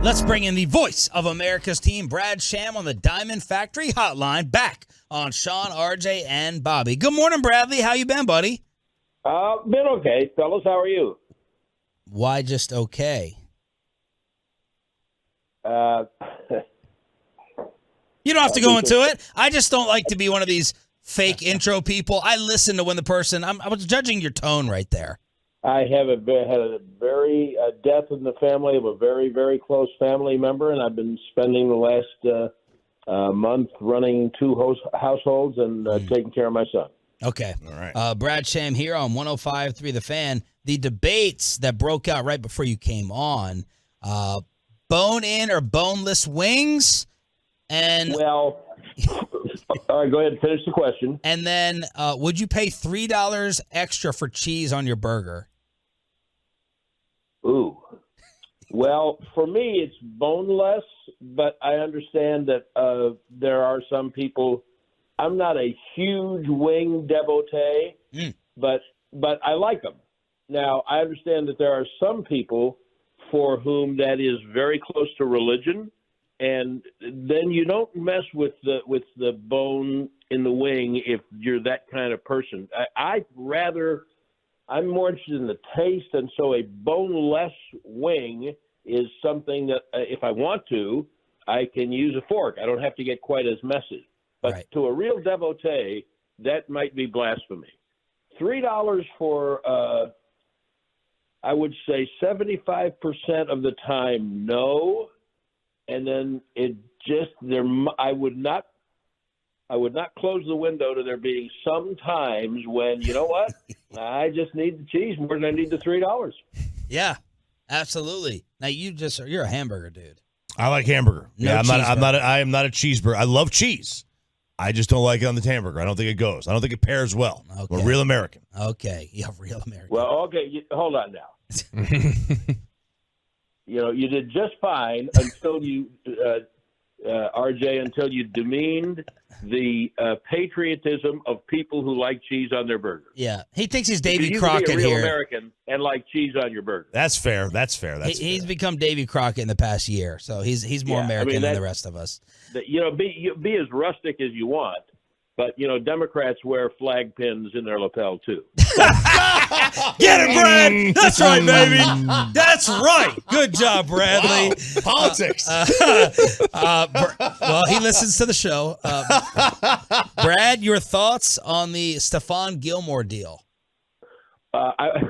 Let's bring in the voice of America's team, Brad Sham, on the Diamond Factory Hotline, back on Shan, RJ, and Bobby. Good morning, Bradley. How you been, buddy? Been okay, fellas. How are you? Why just okay? Uh, You don't have to go into it. I just don't like to be one of these fake intro people. I listen to when the person. I was judging your tone right there. I have had a very death in the family of a very, very close family member, and I've been spending the last month running two households and taking care of my son. Okay. All right. Brad Sham here on 105.3 The Fan. The debates that broke out right before you came on, bone-in or boneless wings? And Well, all right, go ahead and finish the question. And then would you pay $3 extra for cheese on your burger? Ooh. Well, for me, it's boneless, but I understand that there are some people. I'm not a huge wing devotee, but I like them. Now, I understand that there are some people for whom that is very close to religion, and then you don't mess with the bone in the wing if you're that kind of person. I'm more interested in the taste, and so a boneless wing is something that if I want to, I can use a fork. I don't have to get quite as messy. But Right. To a real devotee, that might be blasphemy. $3 for, I would say 75% of the time, no. And then I would not close the window to there being some times when, you know what, I just need the cheese more than I need the $3. Yeah, absolutely. Now you're a hamburger dude. I like hamburger. No I am not a cheeseburger. I love cheese. I just don't like it on the hamburger. I don't think it goes. I don't think it pairs well. Okay. I'm a real American. Okay, yeah, real American. Well, okay, hold on now. You did just fine until you, RJ, until you demeaned the patriotism of people who like cheese on their burger. Yeah, he thinks he's Davy You Crockett can be a real here. American and like cheese on your burger. That's fair. He's become Davy Crockett in the past year, so he's more American than the rest of us. Be as rustic as you want, but Democrats wear flag pins in their lapel too. Get it, Brad! That's right, baby. That's right. Good job, Bradley. Wow. Politics. Well, he listens to the show. Brad, your thoughts on the Stephon Gilmore deal? I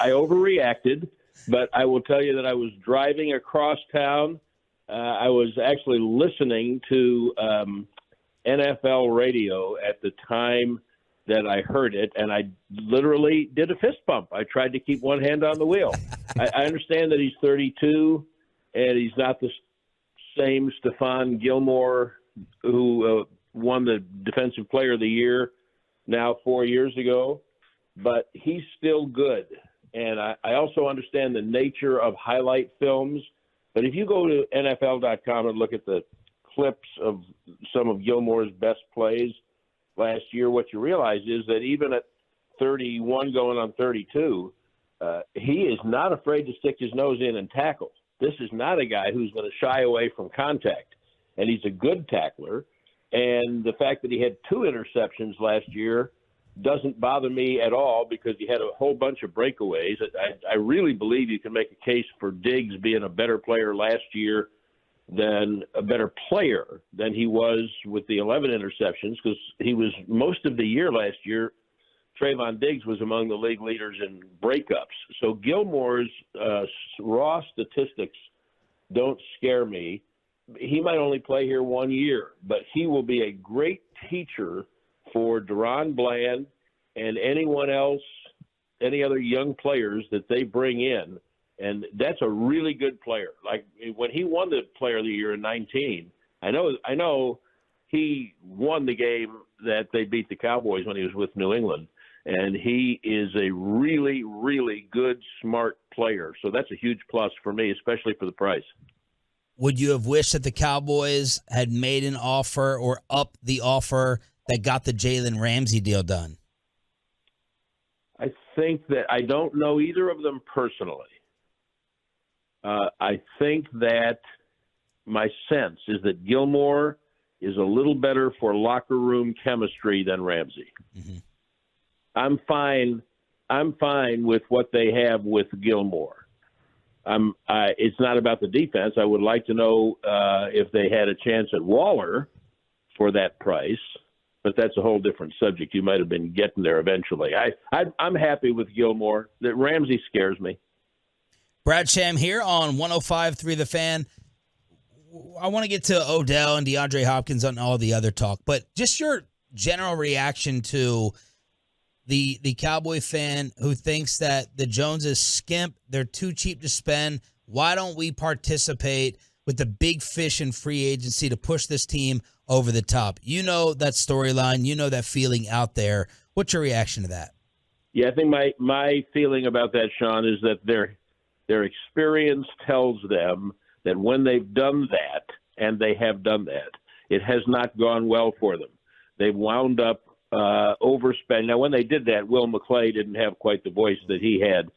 overreacted, but I will tell you that I was driving across town. I was actually listening to NFL radio at the time that I heard it, and I literally did a fist bump. I tried to keep one hand on the wheel. I understand that he's 32, and he's not the same Stephon Gilmore who won the Defensive Player of the Year now 4 years ago, but he's still good. And I also understand the nature of highlight films. But if you go to NFL.com and look at the clips of some of Gilmore's best plays last year, what you realize is that even at 31 going on 32, he is not afraid to stick his nose in and tackle. This is not a guy who's going to shy away from contact, and he's a good tackler. And the fact that he had 2 interceptions last year doesn't bother me at all because he had a whole bunch of breakaways. I really believe you can make a case for Diggs being a better player last year than he was with the 11 interceptions, because he was most of the year last year. Trayvon Diggs was among the league leaders in breakups. So Gilmore's raw statistics don't scare me. He might only play here 1 year, but he will be a great teacher for Deron Bland and anyone else, any other young players that they bring in. And that's a really good player. Like when he won the Player of the Year in 19, I know he won the game that they beat the Cowboys when he was with New England. And he is a really, really good, smart player. So that's a huge plus for me, especially for the price. Would you have wished that the Cowboys had made an offer or upped the offer that got the Jalen Ramsey deal done? I think that I don't know either of them personally. I think that my sense is that Gilmore is a little better for locker room chemistry than Ramsey. Mm-hmm. I'm fine with what they have with Gilmore. It's not about the defense. I would like to know if they had a chance at Waller for that price, but that's a whole different subject. You might have been getting there eventually. I'm happy with Gilmore. That Ramsey scares me. Brad Sham here on 105.3 The Fan. I want to get to Odell and DeAndre Hopkins and all the other talk, but just your general reaction to the Cowboy fan who thinks that the Joneses skimp, they're too cheap to spend. Why don't we participate with the big fish in free agency to push this team over the top? You know that storyline. You know that feeling out there. What's your reaction to that? Yeah, I think my feeling about that, Sean, is that their experience tells them that when they've done that, and they have done that, it has not gone well for them. They've wound up overspending. Now, when they did that, Will McClay didn't have quite the voice that he had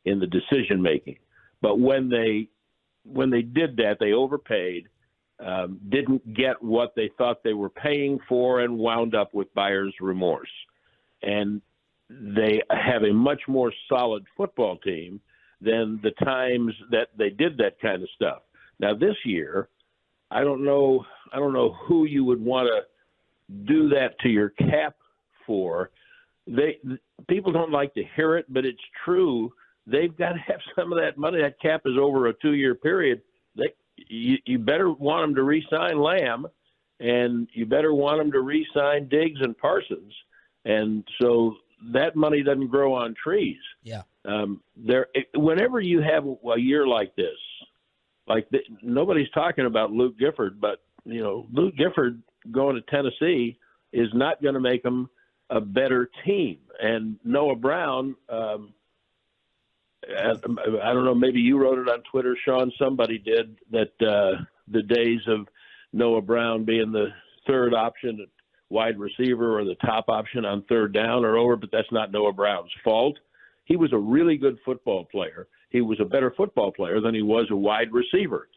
in the decision making. But when they did that, they overpaid, didn't get what they thought they were paying for, and wound up with buyer's remorse. And they have a much more solid football team than the times that they did that kind of stuff. Now this year, I don't know who you would want to do that to your cap for. People don't like to hear it, but it's true. They've got to have some of that money. That cap is over a 2-year period. You better want them to re-sign Lamb, and you better want them to re-sign Diggs and Parsons. And so that money doesn't grow on trees. Yeah. Whenever you have a year like this, nobody's talking about Luke Gifford, but Luke Gifford going to Tennessee is not going to make them a better team. And Noah Brown, I don't know, maybe you wrote it on Twitter, Sean, somebody did, that the days of Noah Brown being the third option at wide receiver or the top option on third down are over, but that's not Noah Brown's fault. He was a really good football player. He was a better football player than he was a wide receiver.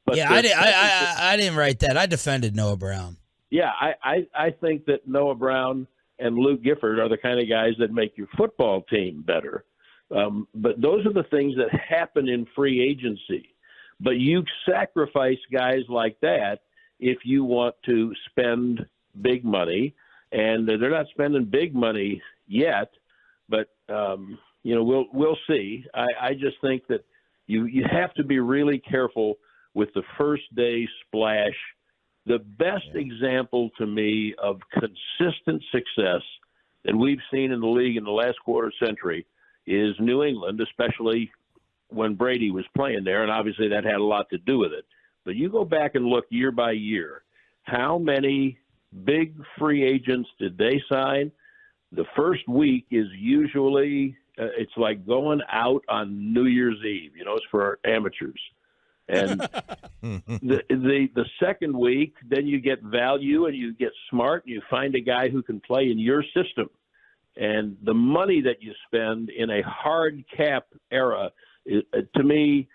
But yeah, I didn't write that. I defended Noah Brown. Yeah, I think that Noah Brown and Luke Gifford are the kind of guys that make your football team better. But those are the things that happen in free agency. But you sacrifice guys like that if you want to spend big money, and they're not spending big money yet. But we'll see. I just think that you have to be really careful with the first day splash. The best example to me of consistent success that we've seen in the league in the last quarter century is New England, especially when Brady was playing there, and obviously that had a lot to do with it. But you go back and look year by year, how many big free agents did they sign? The first week is usually it's like going out on New Year's Eve. It's for amateurs. And the second week, then you get value and you get smart and you find a guy who can play in your system. And the money that you spend in a hard cap era, to me,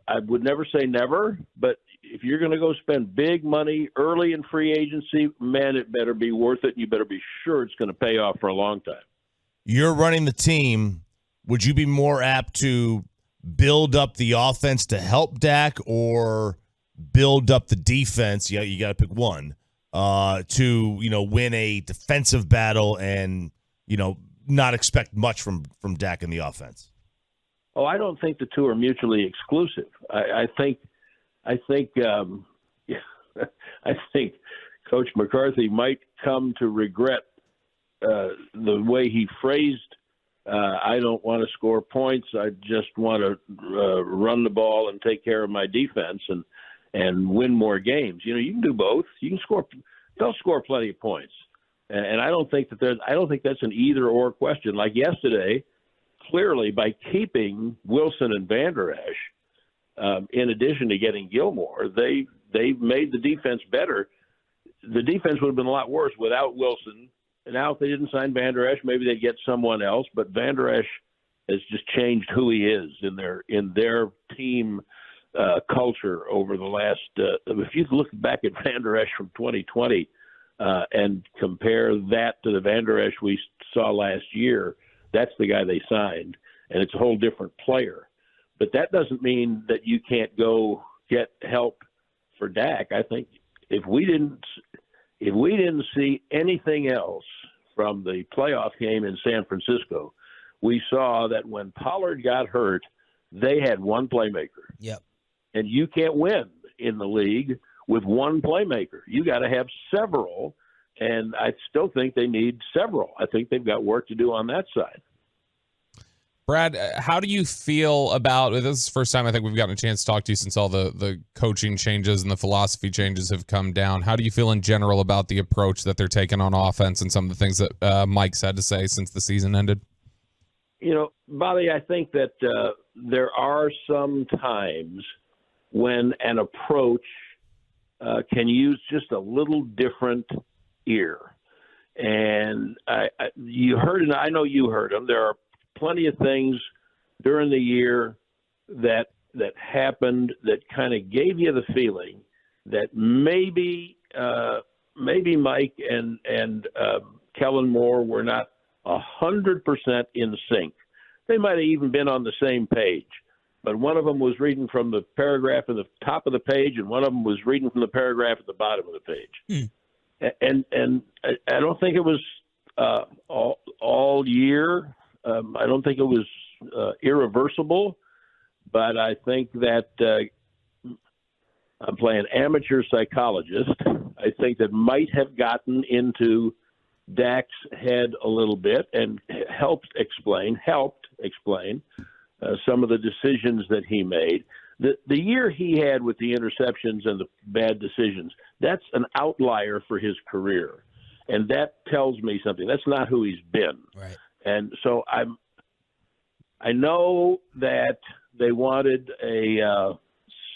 I would never say never, but if you're going to go spend big money early in free agency, man, it better be worth it. You better be sure it's going to pay off for a long time. You're running the team. Would you be more apt to build up the offense to help Dak or build up the defense? Yeah, you got to pick one to, win a defensive battle and, not expect much from Dak in the offense. Oh, I don't think the two are mutually exclusive. I think Coach McCarthy might come to regret the way he phrased, I don't want to score points. I just want to run the ball and take care of my defense and win more games. You can do both. You can score. They'll score plenty of points. And I don't think that's an either or question. Like yesterday, clearly by keeping Wilson and Van Der Esch, in addition to getting Gilmore, they made the defense better. The defense would have been a lot worse without Wilson. And now if they didn't sign Van Der Esch, maybe they'd get someone else. But Van Der Esch has just changed who he is in their team culture over the last. If you look back at Van Der Esch from 2020 and compare that to the Van Der Esch we saw last year, that's the guy they signed, and it's a whole different player. But that doesn't mean that you can't go get help for Dak. I think if we didn't see anything else from the playoff game in San Francisco, we saw that when Pollard got hurt, they had one playmaker. Yep. And you can't win in the league with one playmaker. You got to have several, and I still think they need several. I think they've got work to do on that side. Brad, how do you feel about, this is the first time I think we've gotten a chance to talk to you since all the coaching changes and the philosophy changes have come down. How do you feel in general about the approach that they're taking on offense and some of the things that Mike's had to say since the season ended? Bobby, I think that there are some times when an approach can use just a little different ear. And you heard, and I know you heard them, there are plenty of things during the year that happened that kind of gave you the feeling that maybe Mike and Kellen Moore were not 100% in sync. They might have even been on the same page, but one of them was reading from the paragraph at the top of the page, and one of them was reading from the paragraph at the bottom of the page. And I don't think it was all year. I don't think it was irreversible, but I think that I'm playing amateur psychologist. I think that might have gotten into Dak's head a little bit and helped explain some of the decisions that he made. The year he had with the interceptions and the bad decisions, that's an outlier for his career. And that tells me something. That's not who he's been. Right. And so I know that they wanted a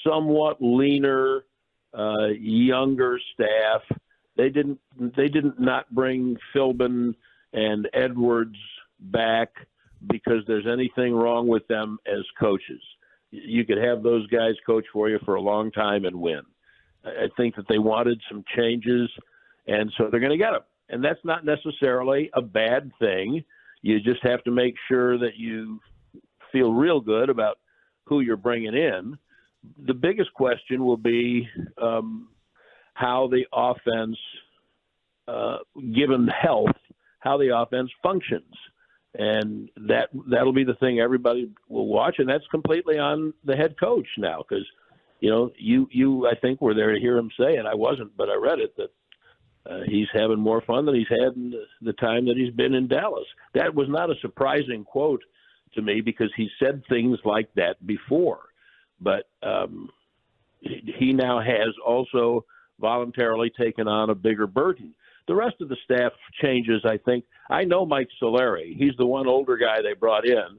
somewhat leaner, younger staff. They didn't not bring Philbin and Edwards back because there's anything wrong with them as coaches. You could have those guys coach for you for a long time and win. I think that they wanted some changes, and so they're going to get them. And that's not necessarily a bad thing. You just have to make sure that you feel real good about who you're bringing in. The biggest question will be how the offense, given health, how the offense functions. And that'll be the thing everybody will watch, and that's completely on the head coach now because, you I think were there to hear him say it. I wasn't, but I read it, that he's having more fun than he's had in the time that he's been in Dallas. That was not a surprising quote to me because he said things like that before. But he now has also voluntarily taken on a bigger burden. The rest of the staff changes, I think. I know Mike Solari. He's the one older guy they brought in.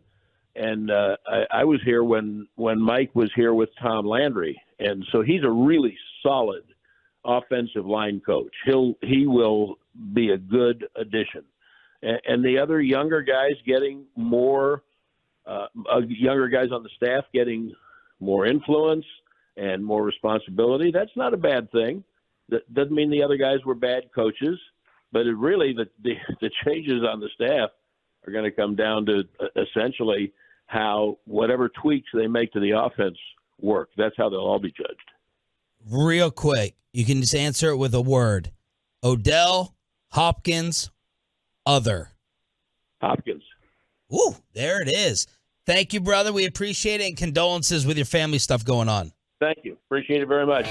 And I was here when Mike was here with Tom Landry. And so he's a really solid offensive line coach. He will be a good addition. And the other younger guys getting more, younger guys on the staff getting more influence and more responsibility, that's not a bad thing. That doesn't mean the other guys were bad coaches, but it really the changes on the staff are going to come down to essentially how whatever tweaks they make to the offense work. That's how they'll all be judged. Real quick, you can just answer it with a word. Odell, Hopkins, other. Hopkins. Ooh, there it is. Thank you, brother. We appreciate it, and condolences with your family stuff going on. Thank you. Appreciate it very much.